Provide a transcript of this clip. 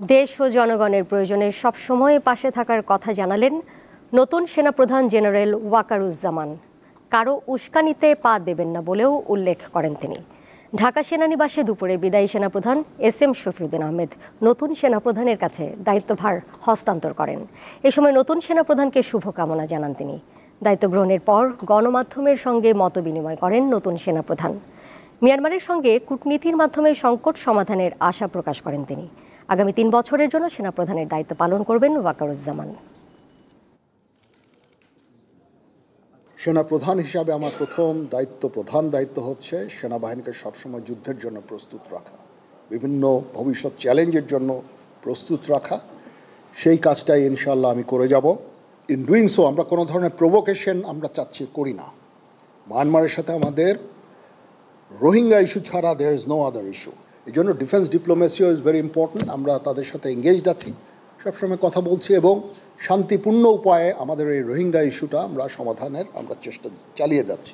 দেশ ও জনগণের প্রয়োজনে সবসময় পাশে থাকার কথা জানালেন নতুন সেনাপ্রধান জেনারেল ওয়াকারুজ্জামান। কারো উস্কানিতে পা দেবেন না বলেও উল্লেখ করেন তিনি। ঢাকা সেনানিবাসে দুপুরে বিদায়ী সেনাপ্রধান এস.এম. শফিউদ্দিন আহমেদ নতুন সেনাপ্রধানের কাছে দায়িত্বভার হস্তান্তর করেন। এ সময় নতুন সেনাপ্রধানকে শুভকামনা জানান তিনি। দায়িত্ব গ্রহণের পর গণমাধ্যমের সঙ্গে মতবিনিময় করেন নতুন সেনাপ্রধান। মিয়ানমারের সঙ্গে কূটনীতির মাধ্যমে সংকট সমাধানের আশা প্রকাশ করেন তিনি। আগামী 3 বছরের জন্য সেনাপ্রধানের দায়িত্ব পালন করবেন ওয়াকারুজ্জামান। সেনাপ্রধান হিসাবে আমার প্রধান দায়িত্ব হচ্ছে সেনাবাহিনীকে সবসময় যুদ্ধের জন্য প্রস্তুত রাখা, বিভিন্ন ভবিষ্যৎ চ্যালেঞ্জের জন্য প্রস্তুত রাখা। সেই কাজটাই ইনশাআল্লাহ আমি করে যাব। ইন ডুইং সো আমরা কোনো ধরনের প্রভোকেশন আমরা করি না। মায়ানমারের সাথে আমাদের রোহিঙ্গা ইস্যু ছাড়া there is no other issue. এই জন্য ডিফেন্স ডিপ্লোমেসিও ইজ ভেরি ইম্পর্টেন্ট। আমরা তাদের সাথে এঙ্গেজড আছি, সবসময় কথা বলছি এবং শান্তিপূর্ণ উপায়ে আমাদের এই রোহিঙ্গা ইস্যুটা আমরা সমাধানের চেষ্টা চালিয়ে যাচ্ছি।